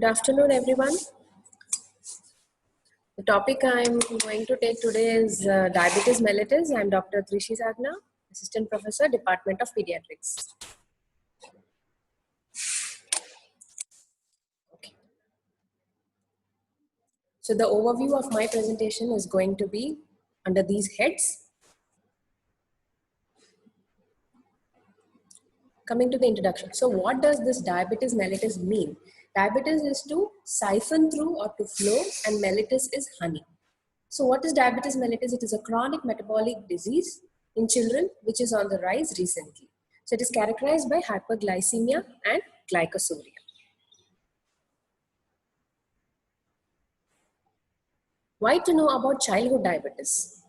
Good afternoon, everyone. The topic I'm going to take today is diabetes mellitus. I'm Dr. Trishi Sadhna, Assistant Professor, Department of Pediatrics. Okay. So the overview of my presentation is going to be under these heads. Coming to the introduction. So what does this diabetes mellitus mean? Diabetes is to siphon through or to flow, and mellitus is honey. So what is diabetes mellitus? It is a chronic metabolic disease in children which is on the rise recently. So it is characterized by hyperglycemia and glycosuria. Why to know about childhood diabetes?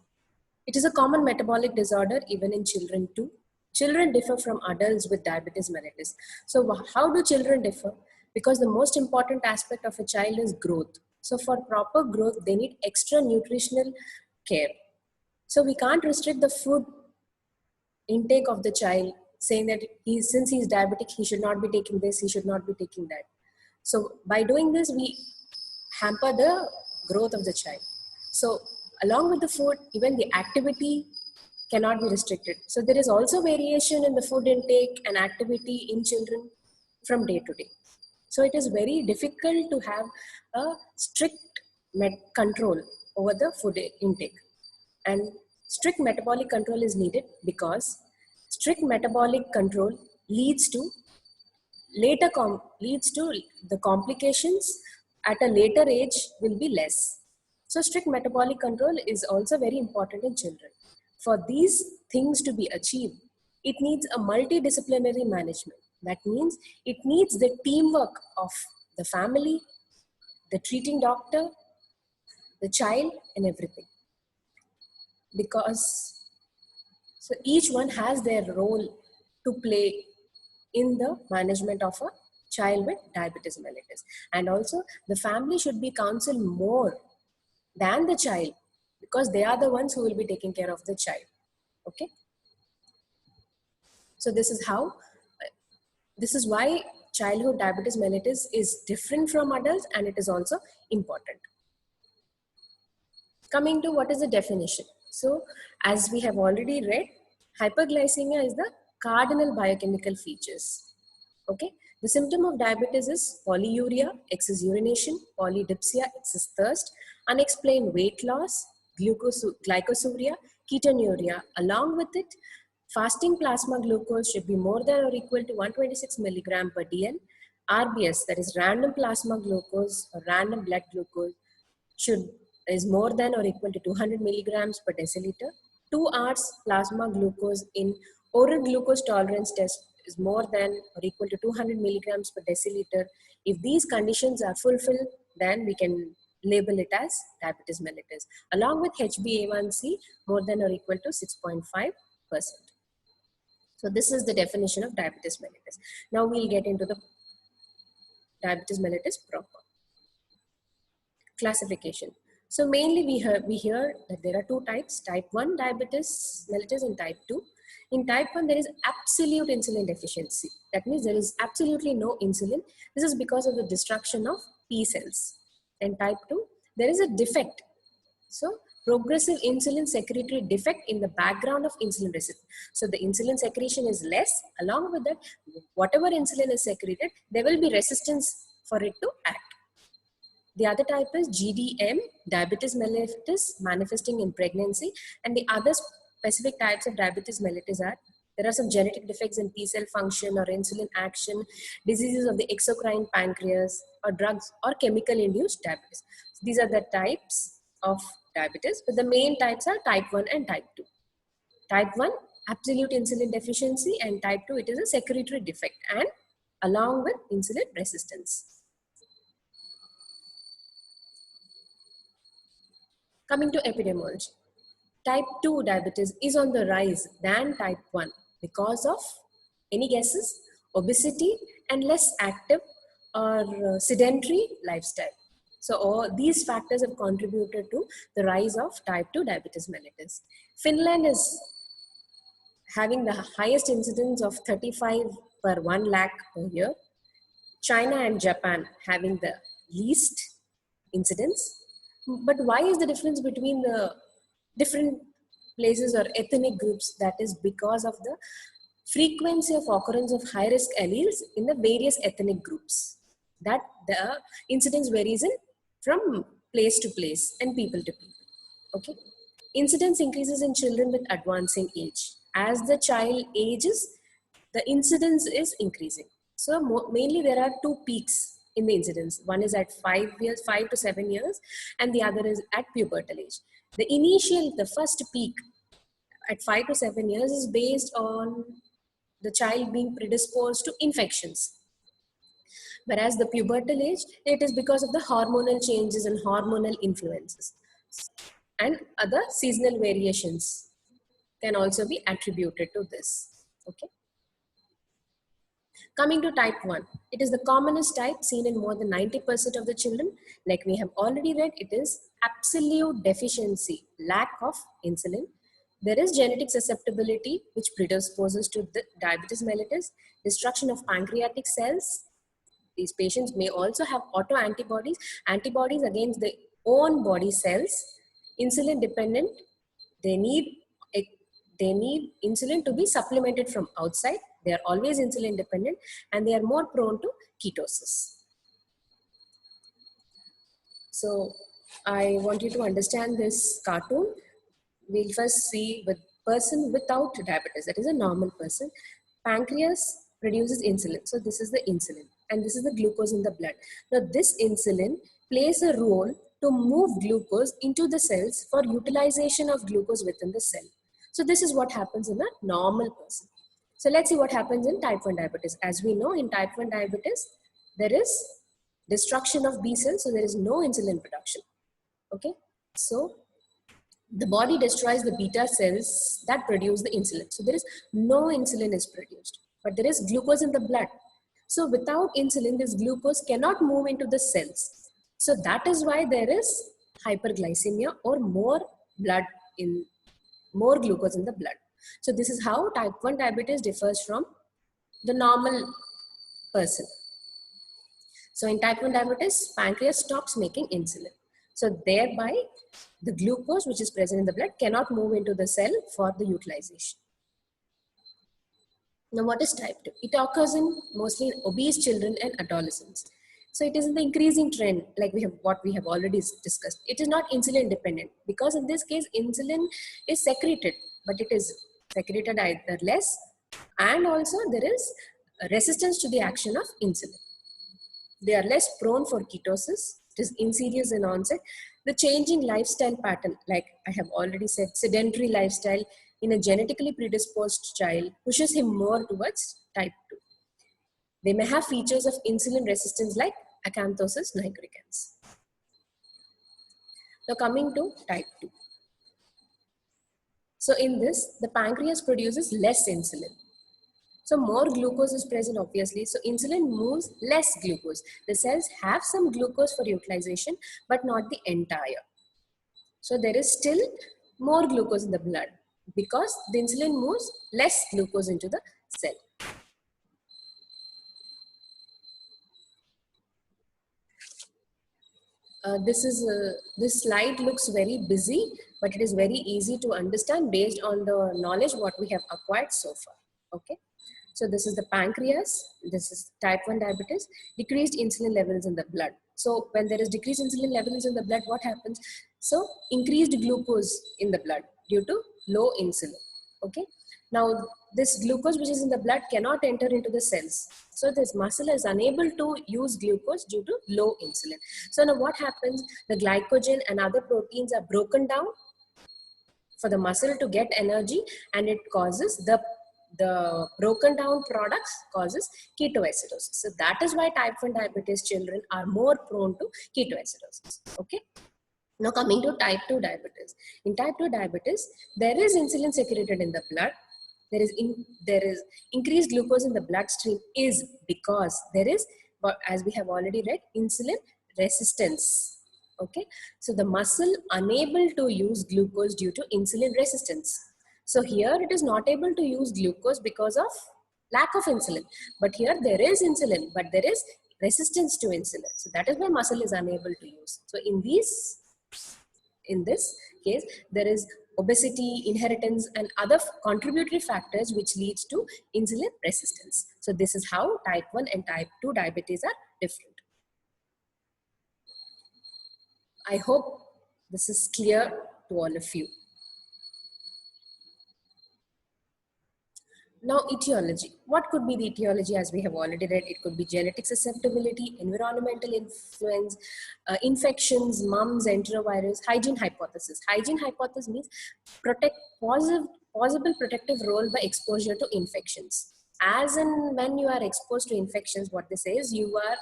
It is a common metabolic disorder even in children too. Children differ from adults with diabetes mellitus. So how do children differ? Because the most important aspect of a child is growth. So for proper growth, they need extra nutritional care. So we can't restrict the food intake of the child, saying that since he's diabetic, he should not be taking this, he should not be taking that. So by doing this, we hamper the growth of the child. So along with the food, even the activity cannot be restricted. So there is also variation in the food intake and activity in children from day to day. So it is very difficult to have a strict control over the food intake. And strict metabolic control is needed because strict metabolic control leads to the complications at a later age will be less. So strict metabolic control is also very important in children. For these things to be achieved, it needs a multidisciplinary management. That means it needs the teamwork of the family, the treating doctor, the child, and everything. Because so each one has their role to play in the management of a child with diabetes mellitus. And also the family should be counseled more than the child because they are the ones who will be taking care of the child. Okay. So this is why childhood diabetes mellitus is different from adults, and it is also important. Coming to what is the definition. So as we have already read, hyperglycemia is the cardinal biochemical features. Okay. The symptom of diabetes is polyuria, excess urination, polydipsia, excess thirst, unexplained weight loss, glycosuria, ketonuria. Along with it, fasting plasma glucose should be more than or equal to 126 milligram per dl. RBS, that is random plasma glucose or random blood glucose, is more than or equal to 200 milligrams per deciliter. 2 hours plasma glucose in oral glucose tolerance test is more than or equal to 200 milligrams per deciliter. If these conditions are fulfilled, then we can label it as diabetes mellitus. Along with HbA1c more than or equal to 6.5%. So this is the definition of diabetes mellitus. Now we'll get into the diabetes mellitus proper. Classification. So mainly we hear that there are two types, type 1 diabetes mellitus and type 2. In type 1, there is absolute insulin deficiency. That means there is absolutely no insulin. This is because of the destruction of P cells. And type 2, there is a defect. So progressive insulin secretory defect in the background of insulin resistance. So the insulin secretion is less. Along with that, whatever insulin is secreted, there will be resistance for it to act. The other type is GDM, diabetes mellitus, manifesting in pregnancy. And the other specific types of diabetes mellitus are, there are some genetic defects in T cell function or insulin action, diseases of the exocrine pancreas, or drugs or chemical induced diabetes. So these are the types of diabetes, but the main types are type 1 and type 2. Type 1, absolute insulin deficiency, and type 2, it is a secretory defect and along with insulin resistance. Coming to epidemiology, type 2 diabetes is on the rise than type 1 because of, any guesses? Obesity and less active or sedentary lifestyle. So all these factors have contributed to the rise of type 2 diabetes mellitus. Finland is having the highest incidence of 35 per 1 lakh per year. China and Japan having the least incidence. But why is the difference between the different places or ethnic groups? That is because of the frequency of occurrence of high risk alleles in the various ethnic groups. That the incidence varies in from place to place and people to people. Okay. Incidence increases in children with advancing age. As the child ages, the incidence is increasing. So mainly there are two peaks in the incidence. One is at 5 years, 5 to 7 years, and the other is at pubertal age. The first peak at 5 to 7 years is based on the child being predisposed to infections. Whereas the pubertal age, it is because of the hormonal changes and hormonal influences. And other seasonal variations can also be attributed to this. Okay. Coming to type 1, it is the commonest type seen in more than 90% of the children. Like we have already read, it is absolute deficiency, lack of insulin. There is genetic susceptibility which predisposes to the diabetes mellitus, destruction of pancreatic cells. These patients may also have autoantibodies, antibodies against their own body cells, insulin dependent. They need insulin to be supplemented from outside. They are always insulin dependent and they are more prone to ketosis. So I want you to understand this cartoon. We'll first see with person without diabetes, that is a normal person. Pancreas produces insulin. So this is the insulin and this is the glucose in the blood. Now this insulin plays a role to move glucose into the cells for utilization of glucose within the cell. So this is what happens in a normal person. So let's see what happens in type 1 diabetes. As we know, in type 1 diabetes, there is destruction of B cells, so there is no insulin production. Okay, so the body destroys the beta cells that produce the insulin. So there is no insulin is produced, but there is glucose in the blood. So without insulin, this glucose cannot move into the cells. So that is why there is hyperglycemia or more glucose in the blood. So this is how type 1 diabetes differs from the normal person. So in type 1 diabetes, pancreas stops making insulin. So thereby, the glucose which is present in the blood cannot move into the cell for the utilization. Now what is type 2? It occurs in mostly in obese children and adolescents. So it is in the increasing trend, like what we have already discussed. It is not insulin dependent because in this case, insulin is secreted, but it is secreted either less and also there is a resistance to the action of insulin. They are less prone for ketosis. It is insidious in onset. The changing lifestyle pattern, like I have already said, sedentary lifestyle in a genetically predisposed child pushes him more towards type 2. They may have features of insulin resistance like acanthosis nigricans. Now coming to type 2. So in this, the pancreas produces less insulin. So more glucose is present obviously. So insulin moves less glucose. The cells have some glucose for utilization, but not the entire. So there is still more glucose in the blood because the insulin moves less glucose into the cell. This slide looks very busy, but it is very easy to understand based on the knowledge what we have acquired so far. Okay. So this is the pancreas, this is type 1 diabetes, decreased insulin levels in the blood. So when there is decreased insulin levels in the blood, what happens? So increased glucose in the blood due to low insulin. Okay. Now this glucose which is in the blood cannot enter into the cells. So this muscle is unable to use glucose due to low insulin. So now what happens? The glycogen and other proteins are broken down for the muscle to get energy and it causes the broken down products causes ketoacidosis. So that is why type 1 diabetes children are more prone to ketoacidosis. Okay. Now coming to type 2 diabetes. In type 2 diabetes, there is insulin secreted in the blood. There is increased glucose in the bloodstream is because there is, as we have already read, insulin resistance. Okay. So the muscle unable to use glucose due to insulin resistance. So here it is not able to use glucose because of lack of insulin. But here there is insulin, but there is resistance to insulin. So that is why muscle is unable to use. So in this case, there is obesity, inheritance, and other contributory factors which leads to insulin resistance. So this is how type 1 and type 2 diabetes are different. I hope this is clear to all of you. Now, etiology. What could be the etiology? As we have already read, it could be genetic susceptibility, environmental influence, infections, mumps, enterovirus, hygiene hypothesis. Hygiene hypothesis means possible protective role by exposure to infections. As and when you are exposed to infections, what they say is you are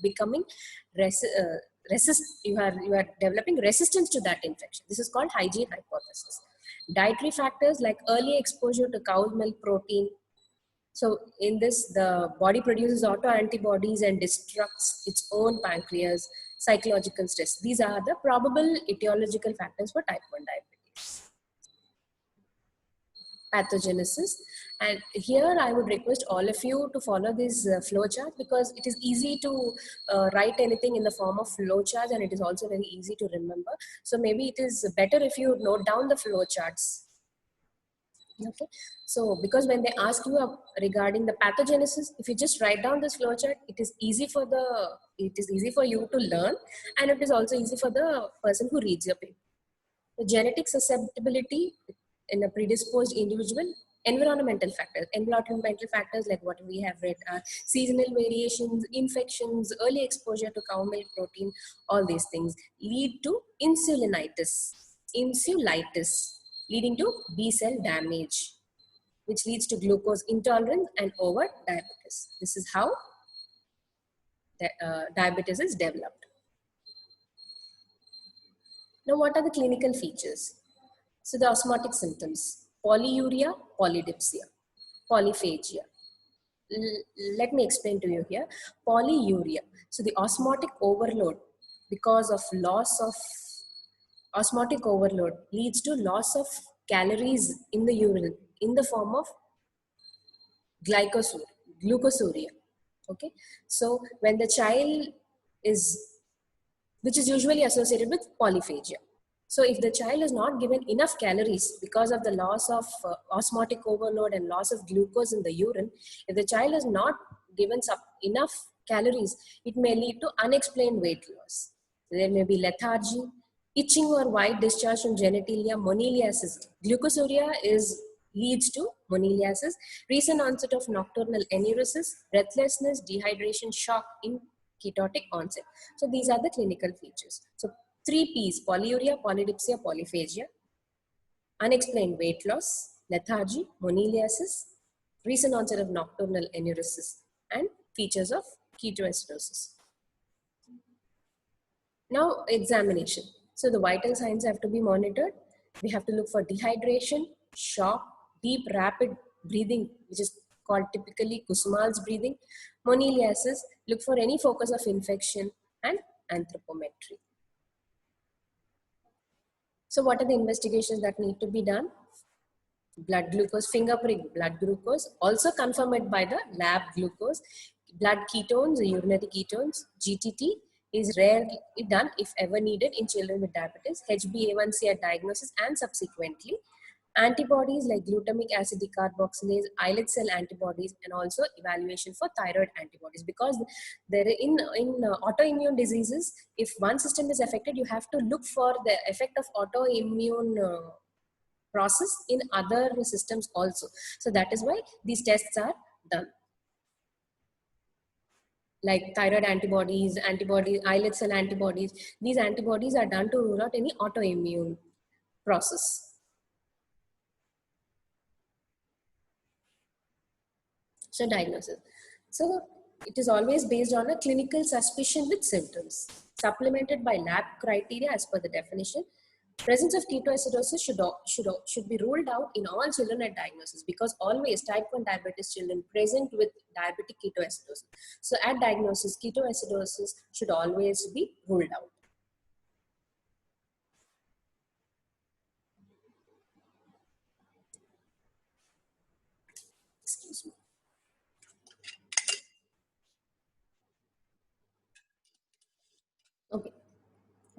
becoming you are developing resistance to that infection. This is called hygiene hypothesis. Dietary factors like early exposure to cow milk protein. So in this, the body produces autoantibodies and destructs its own pancreas. Psychological stress. These are the probable etiological factors for type 1 diabetes. Pathogenesis. And here I would request all of you to follow this flow chart, because it is easy to write anything in the form of flow chart, and it is also very easy to remember. So maybe it is better if you note down the flow charts. Okay, so because when they ask you regarding the pathogenesis, if you just write down this flow chart, it is easy for you to learn, and it is also easy for the person who reads your paper. The genetic susceptibility in a predisposed individual, environmental factors like what we have read are seasonal variations, infections, early exposure to cow milk protein. All these things lead to insulitis, leading to B cell damage, which leads to glucose intolerance and over diabetes. This is how diabetes is developed. Now, what are the clinical features? So the osmotic symptoms: polyuria, polydipsia, polyphagia. Let me explain to you here. Polyuria. So the osmotic overload, because of loss of osmotic overload, leads to loss of calories in the urine in the form of glucosuria. Okay, so when the child is, which is usually associated with polyphagia. So if the child is not given enough calories because of the loss of osmotic overload and loss of glucose in the urine, if the child is not given enough calories, it may lead to unexplained weight loss. There may be lethargy, itching or white discharge from genitalia, moniliasis. Glucosuria leads to moniliasis, recent onset of nocturnal enuresis, breathlessness, dehydration, shock in ketotic onset. So these are the clinical features. So 3 P's: polyuria, polydipsia, polyphagia, unexplained weight loss, lethargy, moniliasis, recent onset of nocturnal enuresis, and features of ketoacidosis. Now, examination. So the vital signs have to be monitored. We have to look for dehydration, shock, deep rapid breathing, which is called typically Kussmaul's breathing, moniliasis, look for any focus of infection, and anthropometry. So what are the investigations that need to be done? Blood glucose, finger prick blood glucose, also confirmed by the lab glucose. Blood ketones, urinary ketones, GTT is rarely done if ever needed in children with diabetes. HbA1c at diagnosis and subsequently. Antibodies like glutamic acid decarboxylase, islet cell antibodies, and also evaluation for thyroid antibodies, because there in autoimmune diseases, if one system is affected, you have to look for the effect of autoimmune process in other systems also. So that is why these tests are done. Like thyroid antibodies, islet cell antibodies. These antibodies are done to rule out any autoimmune process. So diagnosis. So it is always based on a clinical suspicion with symptoms, supplemented by lab criteria as per the definition. Presence of ketoacidosis should be ruled out in all children at diagnosis, because always type 1 diabetes children present with diabetic ketoacidosis. So at diagnosis, ketoacidosis should always be ruled out. Excuse me.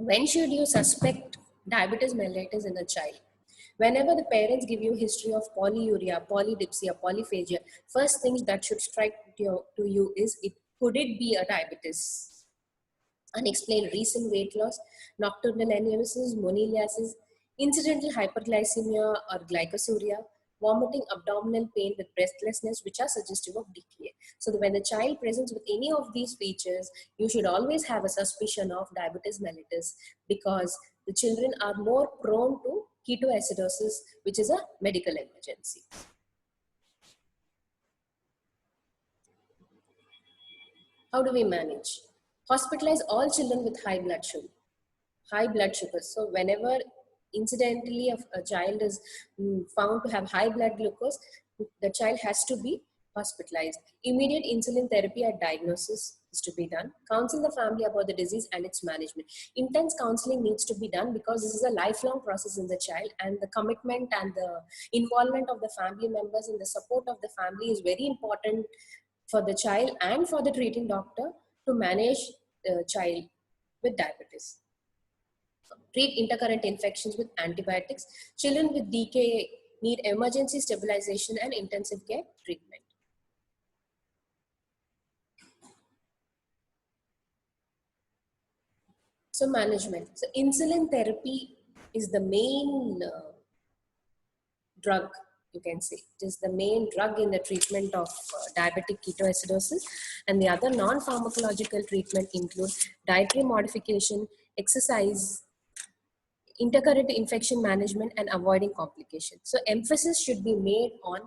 When should you suspect diabetes mellitus in a child? Whenever the parents give you history of polyuria, polydipsia, polyphagia, first things that should strike to you is, could it be a diabetes? Unexplained recent weight loss, nocturnal aneurysms, moniliasis, incidental hyperglycemia or glycosuria, vomiting, abdominal pain with breathlessness, which are suggestive of DKA. So when the child presents with any of these features, you should always have a suspicion of diabetes mellitus, because the children are more prone to ketoacidosis, which is a medical emergency. How do we manage? Hospitalize all children with high blood sugar. High blood sugar. So whenever incidentally a child is found to have high blood glucose, the child has to be hospitalized. Immediate insulin therapy at diagnosis is to be done. Counsel the family about the disease and its management. Intense counseling needs to be done, because this is a lifelong process in the child, and the commitment and the involvement of the family members and the support of the family is very important for the child and for the treating doctor to manage the child with diabetes. Treat intercurrent infections with antibiotics. Children with DKA need emergency stabilization and intensive care treatment. So management. So insulin therapy is the main drug, you can say. It is the main drug in the treatment of diabetic ketoacidosis. And the other non-pharmacological treatment include dietary modification, exercise, intercurrent infection management, and avoiding complications. So emphasis should be made on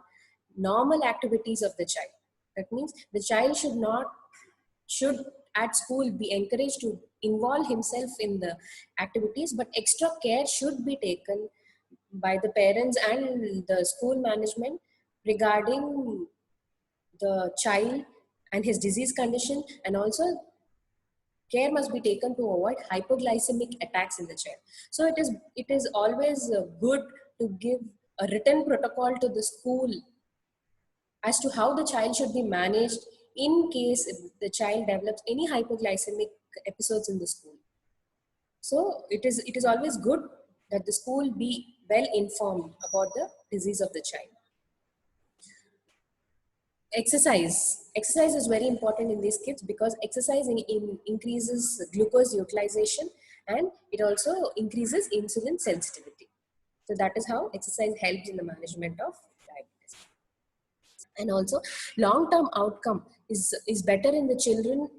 normal activities of the child. That means the child should at school be encouraged to involve himself in the activities, but extra care should be taken by the parents and the school management regarding the child and his disease condition, and also care must be taken to avoid hypoglycemic attacks in the child. So it is always good to give a written protocol to the school as to how the child should be managed in case the child develops any hypoglycemic episodes in the school. So it is always good that the school be well informed about the disease of the child. Exercise is very important in these kids, because exercise increases glucose utilization, and it also increases insulin sensitivity. So that is how exercise helps in the management of diabetes. And also long-term outcome is better in the children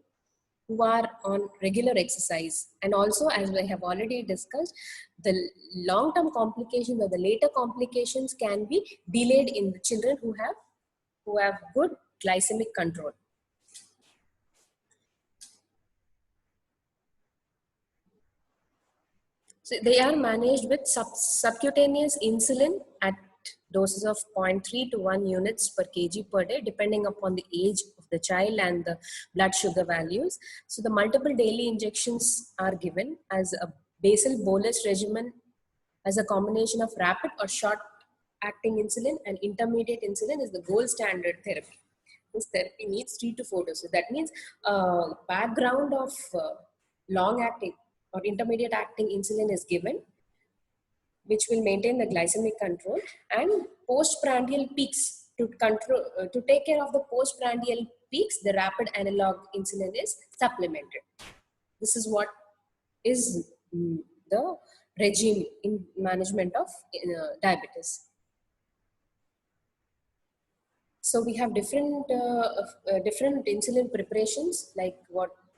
who are on regular exercise. And also, as I have already discussed, the long-term complications or the later complications can be delayed in the children who have good glycemic control. So they are managed with subcutaneous insulin at doses of 0.3 to 1 units per kg per day, depending upon the age of the child and the blood sugar values. So the multiple daily injections are given as a basal bolus regimen, as a combination of rapid or short acting insulin, and intermediate insulin is the gold standard therapy. This therapy needs 3 to 4 doses. That means background of long acting or intermediate acting insulin is given, which will maintain the glycemic control, and postprandial peaks to take care of the postprandial peaks, the rapid analog insulin is supplemented. This is what is the regime in management of diabetes. So we have different insulin preparations, like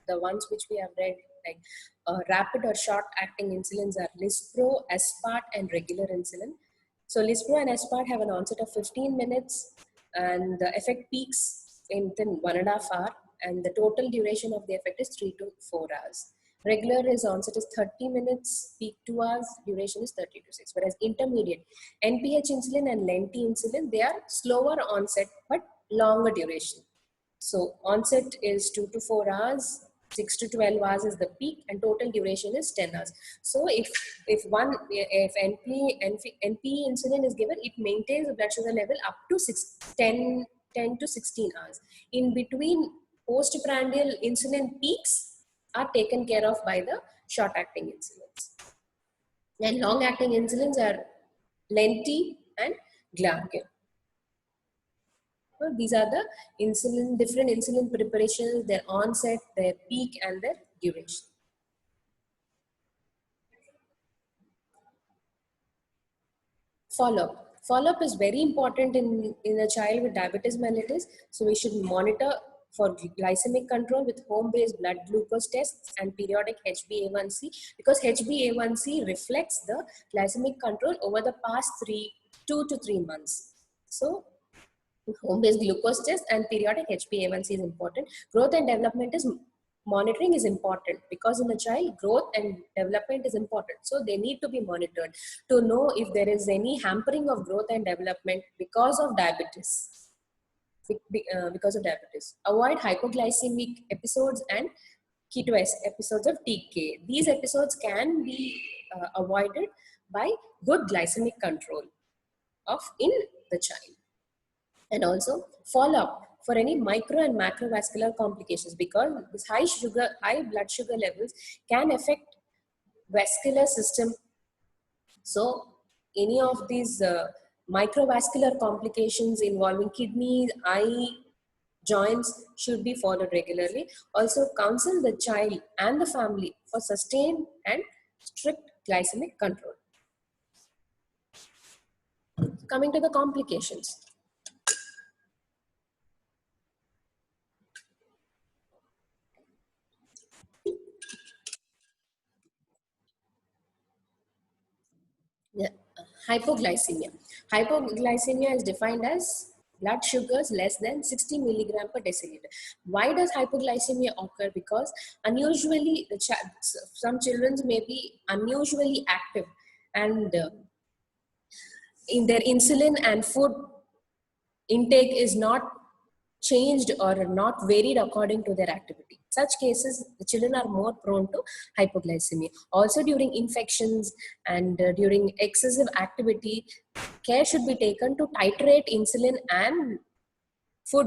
the ones which we have read, like rapid or short acting insulins are Lispro, Aspart, and regular insulin. So Lispro and Aspart have an onset of 15 minutes, and the effect peaks within 1.5 hours, and the total duration of the effect is 3 to 4 hours. Regular is onset is 30 minutes, peak 2 hours, duration is 30 to 6. Whereas intermediate, NPH insulin and Lenti insulin, they are slower onset but longer duration. So onset is 2 to 4 hours, 6 to 12 hours is the peak, and total duration is 10 hours. So if NP insulin is given, it maintains the blood sugar level up to 10 to 16 hours. In between, postprandial insulin peaks are taken care of by the short-acting insulins. And long-acting insulins are Lenti and Glargine. So these are the different insulin preparations, their onset, their peak, and their duration. Follow-up. Follow-up is very important in a child with diabetes mellitus. So we should monitor for glycemic control with home-based blood glucose tests and periodic HbA1c, because HbA1c reflects the glycemic control over the past 2 to 3 months. So home-based glucose test and periodic HbA1c is important. Growth and development is monitoring is important, because in a child, growth and development is important. So they need to be monitored to know if there is any hampering of growth and development because of diabetes. Avoid hypoglycemic episodes and ketoacidosis episodes of TK. These episodes can be avoided by good glycemic control in the child. And also follow up for any micro and macrovascular complications, because this high blood sugar levels can affect vascular system. So any of these microvascular complications involving kidneys, eye, joints should be followed regularly. Also counsel the child and the family for sustained and strict glycemic control. Coming to the complications. Yeah. Hypoglycemia. Hypoglycemia is defined as blood sugars less than 60 milligram per deciliter. Why does hypoglycemia occur? Because unusually, some children may be unusually active, and in their insulin and food intake is not changed or not varied according to their activity. Such cases, the children are more prone to hypoglycemia. Also during infections and during excessive activity, care should be taken to titrate insulin and food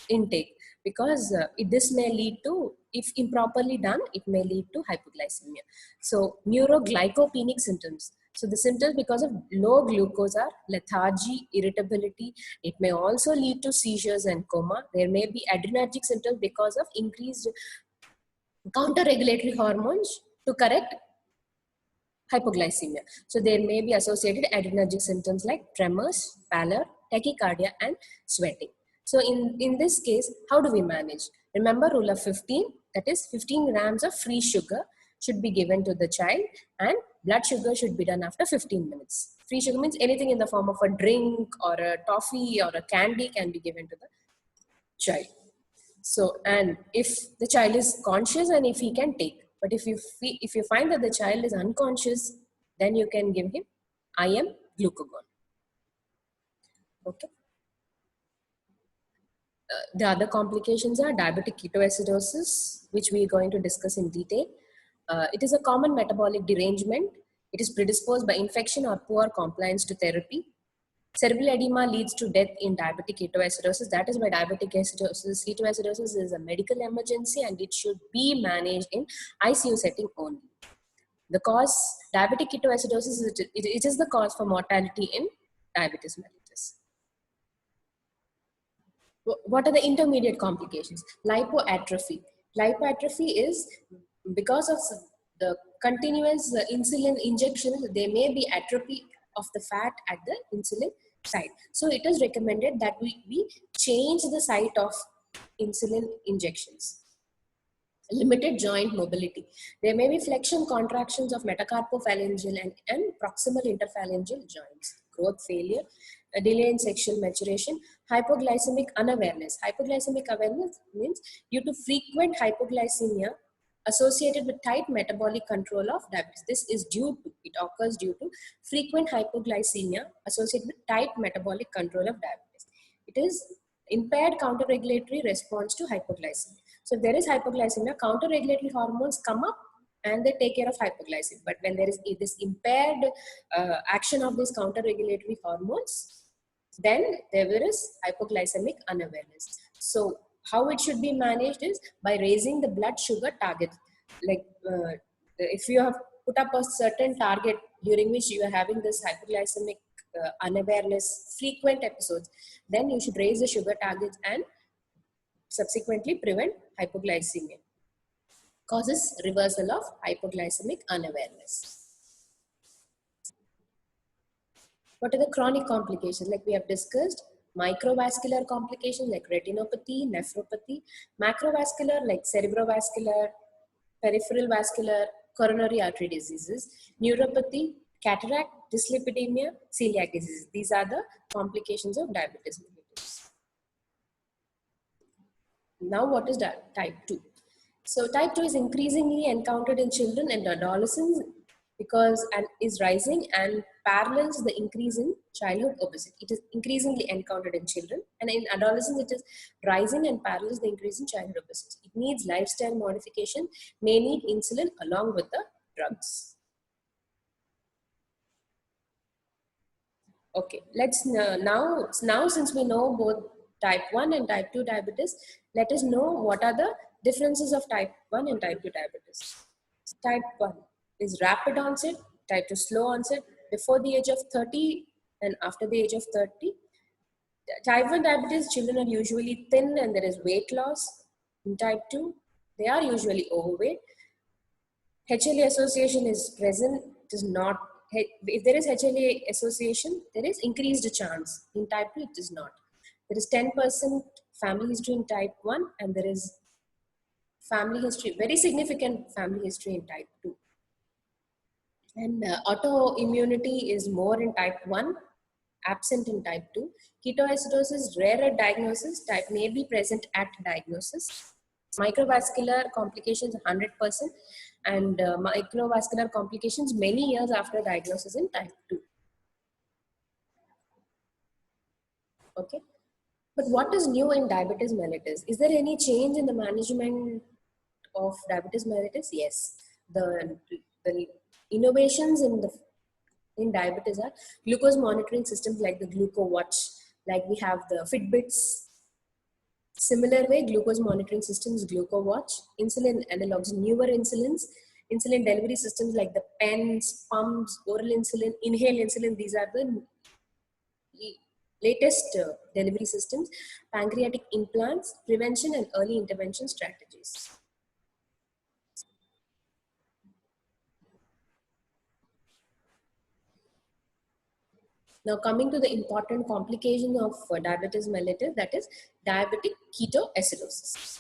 intake, because this may lead to, if improperly done, it may lead to hypoglycemia. So neuroglycopenic symptoms. So the symptoms because of low glucose are lethargy, irritability. It may also lead to seizures and coma. There may be adrenergic symptoms because of increased counter-regulatory hormones to correct hypoglycemia. So there may be associated adrenergic symptoms like tremors, pallor, tachycardia, and sweating. So in this case, how do we manage? Remember rule of 15, that is 15 grams of free sugar should be given to the child, and blood sugar should be done after 15 minutes. Free sugar means anything in the form of a drink or a toffee or a candy can be given to the child. So, and if the child is conscious and if he can take, but if you find that the child is unconscious, then you can give him IM glucagon. Okay. The other complications are diabetic ketoacidosis, which we are going to discuss in detail. It is a common metabolic derangement. It is predisposed by infection or poor compliance to therapy. Cerebral edema leads to death in diabetic ketoacidosis. That is why diabetic ketoacidosis is a medical emergency, and it should be managed in ICU setting only. The cause, diabetic ketoacidosis, it is the cause for mortality in diabetes mellitus. What are the intermediate complications? Lipoatrophy. Lipoatrophy is because of the continuous insulin injections, there may be atrophy of the fat at the insulin site. So it is recommended that we change the site of insulin injections. Limited joint mobility. There may be flexion contractions of metacarpophalangeal and proximal interphalangeal joints. Growth failure, a delay in sexual maturation, hypoglycemic unawareness. Hypoglycemic awareness means due to frequent hypoglycemia associated with tight metabolic control of diabetes. This is it occurs due to frequent hypoglycemia associated with tight metabolic control of diabetes. It is impaired counter-regulatory response to hypoglycemia. So if there is hypoglycemia, counter-regulatory hormones come up and they take care of hypoglycemia. But when there is this impaired action of these counter-regulatory hormones, then there is hypoglycemic unawareness. So how it should be managed is by raising the blood sugar target. Like if you have put up a certain target during which you are having this hypoglycemic unawareness frequent episodes, then you should raise the sugar targets and subsequently prevent hypoglycemia. Causes reversal of hypoglycemic unawareness. What are the chronic complications? Like we have discussed, microvascular complications like retinopathy, nephropathy, macrovascular like cerebrovascular, peripheral vascular, coronary artery diseases, neuropathy, cataract, dyslipidemia, celiac disease. These are the complications of diabetes mellitus. Now, what is type 2? So, type 2 is increasingly encountered in children and adolescents because and is rising and parallels the increase in childhood obesity. It is increasingly encountered in children, and in adolescents it is rising and parallels the increase in childhood obesity. It needs lifestyle modification, may need insulin along with the drugs. Okay, let's now since we know both type 1 and type 2 diabetes, let us know what are the differences of type 1 and type 2 diabetes. Type 1 is rapid onset, type 2 slow onset, before the age of 30 and after the age of 30. Type 1 diabetes, children are usually thin and there is weight loss. In type 2, they are usually overweight. HLA association is present, it is not. If there is HLA association, there is increased chance. In type 2, it is not. There is 10% family history in type 1 and there is family history, very significant family history in type 2. And autoimmunity is more in type 1, absent in type 2. Ketoacidosis, rarer diagnosis, type may be present at diagnosis. Microvascular complications 100% and microvascular complications many years after diagnosis in type 2. Okay. But what is new in diabetes mellitus? Is there any change in the management of diabetes mellitus? Yes. The innovations in diabetes are glucose monitoring systems like the GlucoWatch, like we have the Fitbits. Similar way, glucose monitoring systems, GlucoWatch, insulin analogs, newer insulins, insulin delivery systems like the pens, pumps, oral insulin, inhaled insulin. These are the latest delivery systems, pancreatic implants, prevention and early intervention strategies. Now coming to the important complication of diabetes mellitus, that is diabetic ketoacidosis.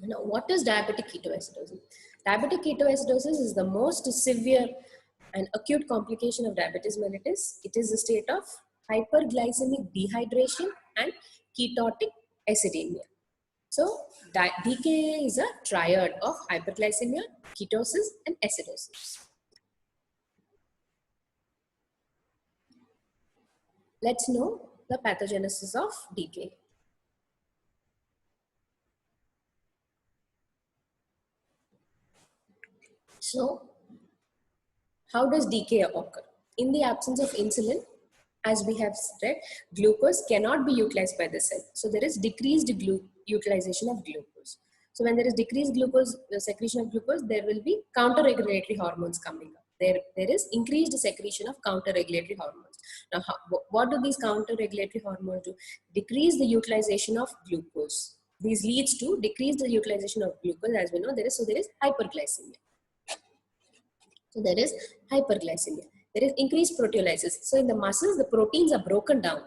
Now, what is diabetic ketoacidosis? Diabetic ketoacidosis is the most severe and acute complication of diabetes mellitus. It is a state of hyperglycemic dehydration and ketotic acidemia. So, DKA is a triad of hyperglycemia, ketosis, and acidosis. Let's know the pathogenesis of DKA. So, how does DKA occur? In the absence of insulin, as we have said, glucose cannot be utilized by the cell. So there is decreased utilization of glucose. So when there is decreased glucose, the secretion of glucose, there will be counter-regulatory hormones coming up. There is increased secretion of counter-regulatory hormones. Now, what do these counter-regulatory hormones do? Decrease the utilization of glucose. These leads to decrease the utilization of glucose. As we know, there is hyperglycemia. So there is hyperglycemia. There is increased proteolysis. So in the muscles, the proteins are broken down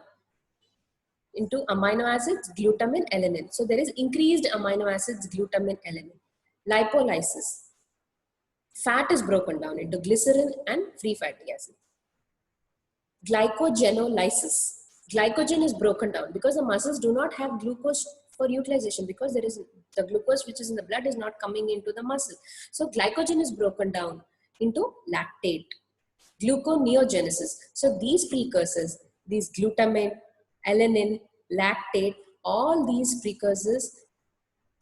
into amino acids, glutamine, alanine. So there is increased amino acids, glutamine, alanine. Lipolysis. Fat is broken down into glycerin and free fatty acid. Glycogenolysis. Glycogen is broken down because the muscles do not have glucose for utilization, because there is the glucose which is in the blood is not coming into the muscle. So glycogen is broken down into lactate. Gluconeogenesis. So these precursors, these glutamine, alanine, lactate, all these precursors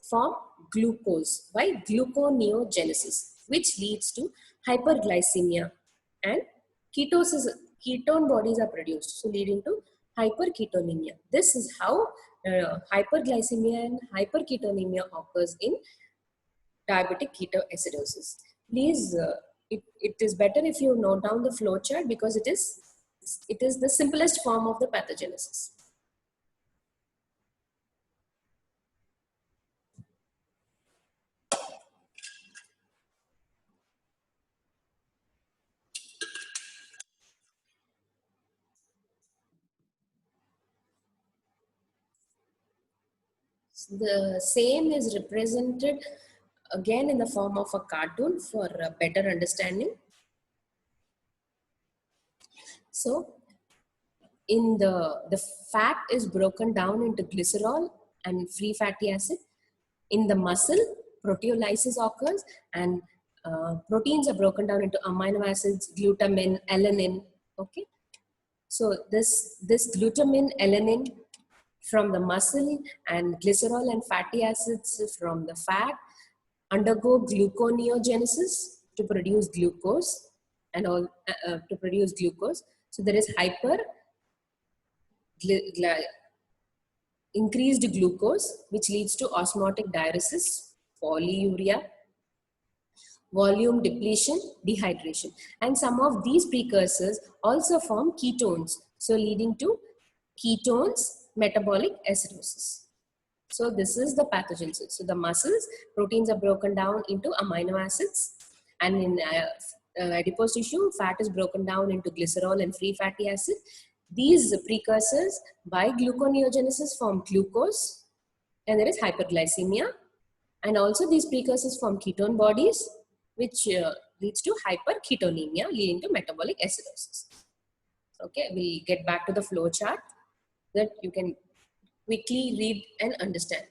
form glucose by gluconeogenesis, which leads to hyperglycemia, and ketone bodies are produced, so leading to hyperketonemia. This is how hyperglycemia and hyperketonemia occurs in diabetic ketoacidosis. Please, it is better if you note down the flow chart because it is the simplest form of the pathogenesis. The same is represented again in the form of a cartoon for better understanding. So in the fat is broken down into glycerol and free fatty acid. In the muscle, proteolysis occurs and proteins are broken down into amino acids, glutamine, alanine. Okay, so this glutamine, alanine from the muscle and glycerol and fatty acids from the fat undergo gluconeogenesis to produce glucose and all to produce glucose. So there is increased glucose, which leads to osmotic diuresis, polyuria, volume depletion, dehydration. And some of these precursors also form ketones, so leading to ketones, metabolic acidosis. So this is the pathogenesis. So the muscles, proteins are broken down into amino acids, and in adipose tissue, fat is broken down into glycerol and free fatty acid. These precursors by gluconeogenesis form glucose, and there is hyperglycemia. And also these precursors form ketone bodies, which leads to hyperketonemia, leading to metabolic acidosis. Okay, we'll get back to the flow chart that you can quickly read and understand.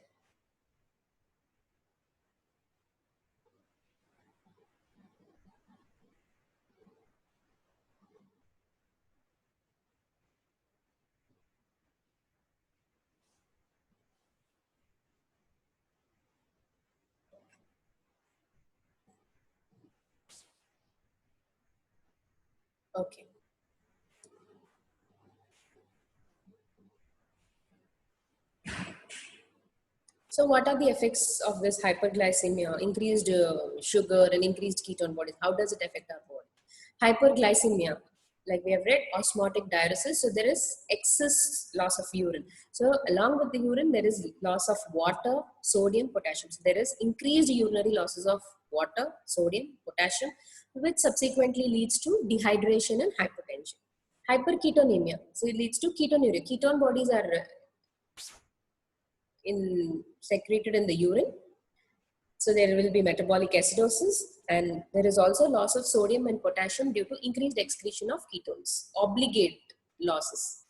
Okay. So what are the effects of this hyperglycemia, increased sugar and increased ketone bodies? How does it affect our body? Hyperglycemia, like we have read, osmotic diuresis. So there is excess loss of urine. So along with the urine, there is loss of water, sodium, potassium. So there is increased urinary losses of water, sodium, potassium, which subsequently leads to dehydration and hypertension. Hyperketonemia, so it leads to ketonuria. Ketone bodies are secreted in the urine. So there will be metabolic acidosis, and there is also loss of sodium and potassium due to increased excretion of ketones, obligate losses.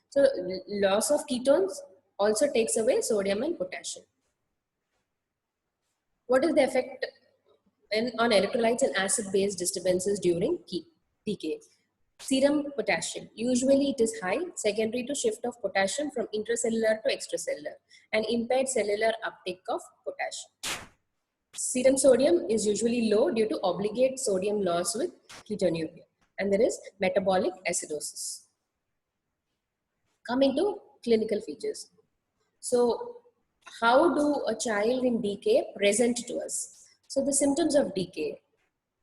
So loss of ketones also takes away sodium and potassium. What is the effect on electrolytes and acid-base disturbances during decay? Serum potassium, usually it is high, secondary to shift of potassium from intracellular to extracellular, and impaired cellular uptake of potassium. Serum sodium is usually low due to obligate sodium loss with ketonuria, and there is metabolic acidosis. Coming to clinical features. So how do a child in decay present to us? So the symptoms of decay,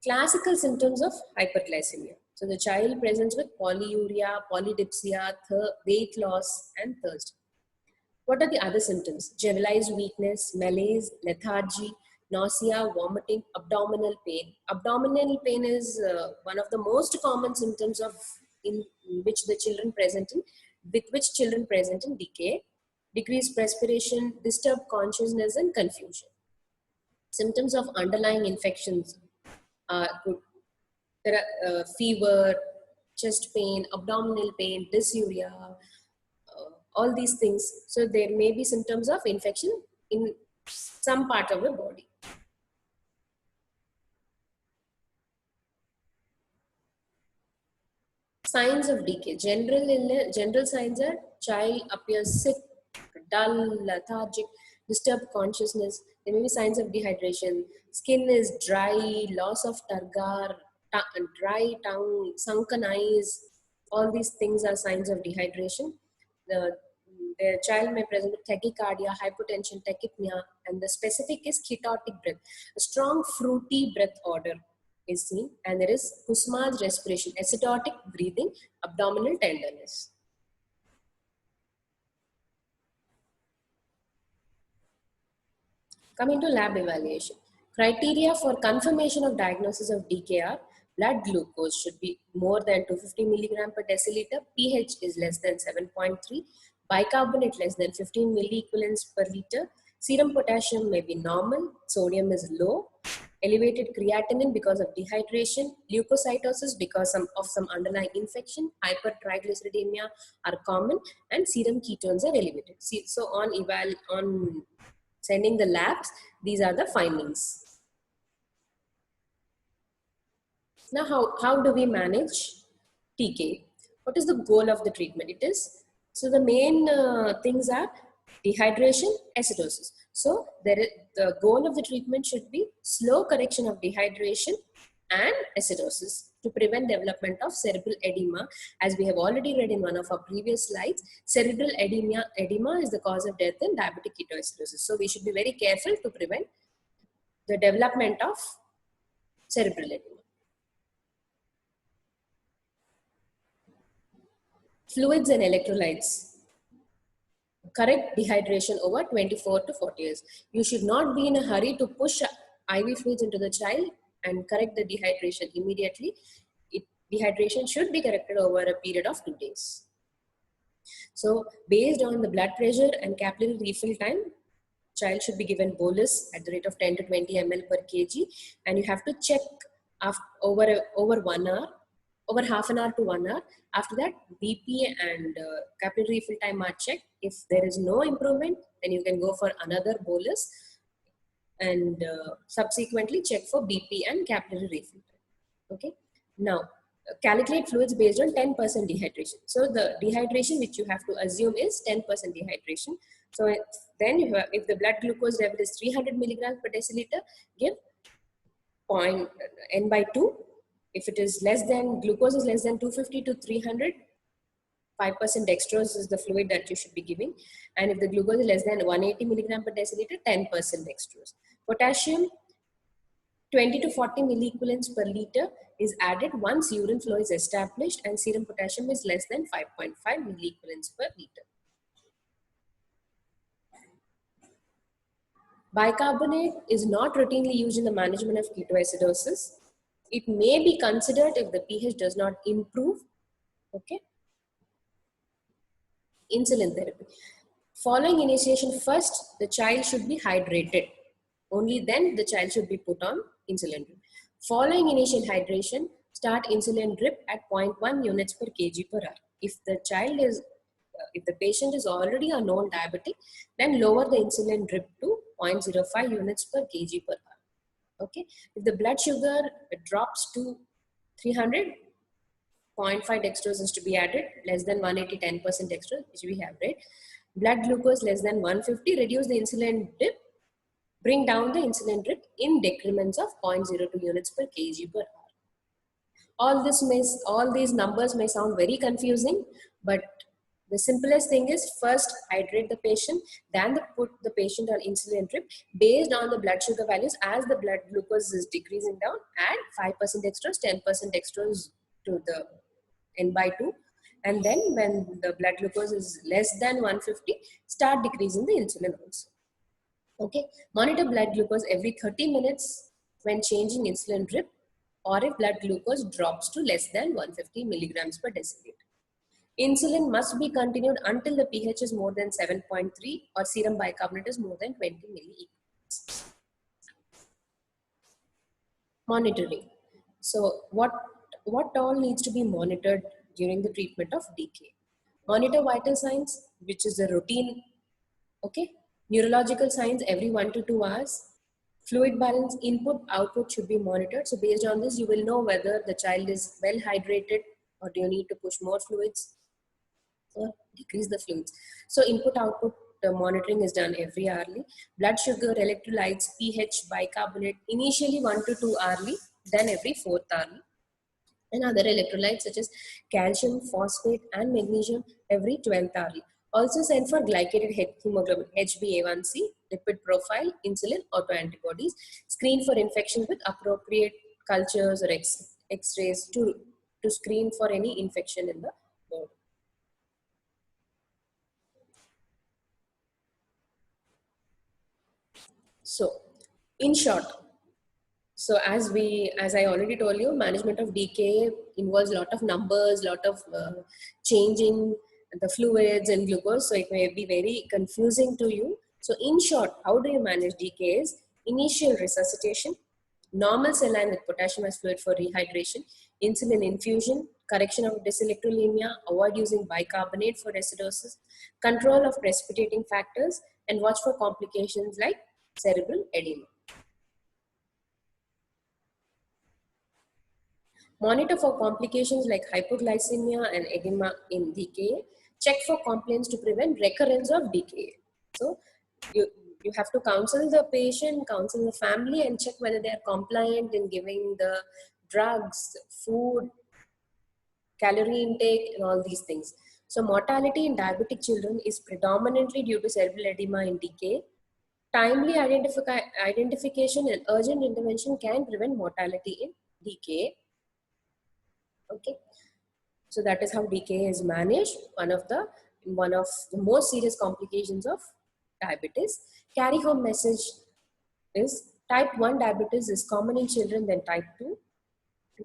classical symptoms of hyperglycemia. So the child presents with polyuria, polydipsia, weight loss, and thirst. What are the other symptoms? Generalized weakness, malaise, lethargy, nausea, vomiting, abdominal pain. Abdominal pain is one of the most common symptoms of in which the children present in, with which children present in decay. Decreased respiration, disturbed consciousness, and confusion. Symptoms of underlying infections could there are fever, chest pain, abdominal pain, dysuria, all these things. So there may be symptoms of infection in some part of the body. Signs of decay. General signs are child appears sick, dull, lethargic, disturbed consciousness. There may be signs of dehydration. Skin is dry, loss of turgor, dry tongue, sunken eyes. All these things are signs of dehydration. The The child may present with tachycardia, hypotension, tachypnea, and the specific is ketotic breath. A strong fruity breath odor is seen, and there is Kussmaul's respiration, acidotic breathing, abdominal tenderness. Coming to lab evaluation. Criteria for confirmation of diagnosis of DKR: blood glucose should be more than 250 milligram per deciliter, pH is less than 7.3, bicarbonate less than 15 milliequivalents per liter, serum potassium may be normal, sodium is low, elevated creatinine because of dehydration, leukocytosis because of some underlying infection, hypertriglyceridemia are common, and serum ketones are elevated. So on sending the labs, these are the findings. Now, how do we manage TK? What is the goal of the treatment? It is, so the main things are dehydration, acidosis. So the goal of the treatment should be slow correction of dehydration and acidosis to prevent development of cerebral edema. As we have already read in one of our previous slides, cerebral edema is the cause of death in diabetic ketoacidosis. So we should be very careful to prevent the development of cerebral edema. Fluids and electrolytes. Correct dehydration over 24 to 40 years. You should not be in a hurry to push IV fluids into the child and correct the dehydration immediately. Dehydration should be corrected over a period of 2 days. So based on the blood pressure and capillary refill time, child should be given bolus at the rate of 10 to 20 ml per kg, and you have to check over 1 hour, over half an hour to 1 hour. After that, BP and capillary refill time are checked. If there is no improvement, then you can go for another bolus and subsequently check for BP and capillary refill time. Okay. Now, calculate fluids based on 10% dehydration. So the dehydration which you have to assume is 10% dehydration. So then if the blood glucose level is 300 milligrams per deciliter, give n by 2. If it is less than, glucose is less than 250 to 300, 5% dextrose is the fluid that you should be giving. And if the glucose is less than 180 milligram per deciliter, 10% dextrose. Potassium, 20 to 40 milliequivalents per liter is added once urine flow is established and serum potassium is less than 5.5 milliequivalents per liter. Bicarbonate is not routinely used in the management of ketoacidosis. It may be considered if the pH does not improve. Okay. Insulin therapy. Following initiation, first the child should be hydrated. Only then the child should be put on insulin drip. Following initial hydration, start insulin drip at 0.1 units per kg per hour. If the patient is already a known diabetic, then lower the insulin drip to 0.05 units per kg per hour. Okay. If the blood sugar drops to 300, 0.5 dextrose is to be added, less than 180, 10% dextrose, which we have read. Blood glucose less than 150, reduce the insulin drip, bring down the insulin drip in decrements of 0.02 units per kg per hour. All these numbers may sound very confusing, but the simplest thing is first hydrate the patient, then put the patient on insulin drip based on the blood sugar values. As the blood glucose is decreasing down, add 5% dextrose, 10% dextrose to the n by 2. And then when the blood glucose is less than 150, start decreasing the insulin also. Okay, monitor blood glucose every 30 minutes when changing insulin drip, or if blood glucose drops to less than 150 milligrams per deciliter. Insulin must be continued until the pH is more than 7.3 or serum bicarbonate is more than 20 milliequivalents. Monitoring. So what all needs to be monitored during the treatment of DK? Monitor vital signs, which is a routine. Okay. Neurological signs every 1 to 2 hours. Fluid balance, input, output should be monitored. So based on this, you will know whether the child is well hydrated or do you need to push more fluids or decrease the fluids. So input, output monitoring is done every hourly. Blood sugar, electrolytes, pH, bicarbonate, initially 1 to 2 hourly, then every 4th hourly. And other electrolytes such as calcium, phosphate and magnesium every 12th hourly. Also send for glycated hemoglobin, HbA1c, lipid profile, insulin, autoantibodies. Screen for infections with appropriate cultures or X-rays to screen for any infection in the body. So, in short, so as I already told you, management of DKA involves a lot of numbers, lot of changing the fluids and glucose. So it may be very confusing to you. So in short, how do you manage DKAs? Initial resuscitation, normal saline with potassium as fluid for rehydration, insulin infusion, correction of dyselectrolemia, avoid using bicarbonate for acidosis, control of precipitating factors, and watch for complications like cerebral edema. Monitor for complications like hypoglycemia and edema in DKA. Check for complaints to prevent recurrence of DKA. So you have to counsel the patient, counsel the family, and check whether they are compliant in giving the drugs, food, calorie intake, and all these things. So mortality in diabetic children is predominantly due to cerebral edema in DKA. Timely identification and urgent intervention can prevent mortality in DKA. Okay, so that is how DKA is managed. One of the most serious complications of diabetes. Carry home message is type 1 diabetes is common in children than type 2.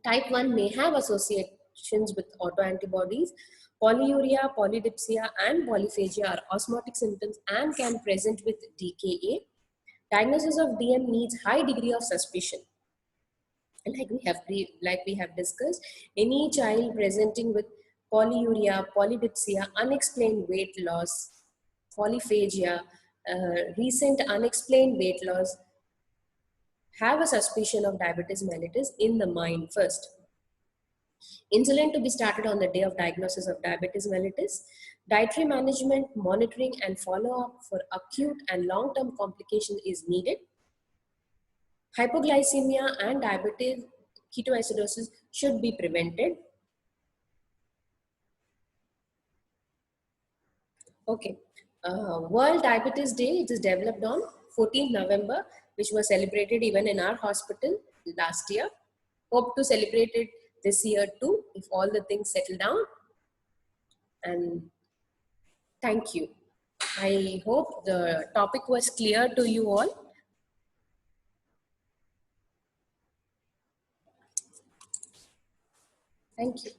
Type 1 may have associations with autoantibodies. Polyuria, polydipsia, and polyphagia are osmotic symptoms and can present with DKA. Diagnosis of DM needs high degree of suspicion. Like we have discussed, any child presenting with polyuria, polydipsia, unexplained weight loss, polyphagia, recent unexplained weight loss, have a suspicion of diabetes mellitus in the mind first. Insulin to be started on the day of diagnosis of diabetes mellitus. Dietary management, monitoring, and follow-up for acute and long-term complication is needed. Hypoglycemia and diabetes ketoacidosis should be prevented. Okay. World Diabetes Day, it is developed on 14th November, which was celebrated even in our hospital last year. Hope to celebrate it this year too, if all the things settle down. And thank you. I hope the topic was clear to you all. Thank you.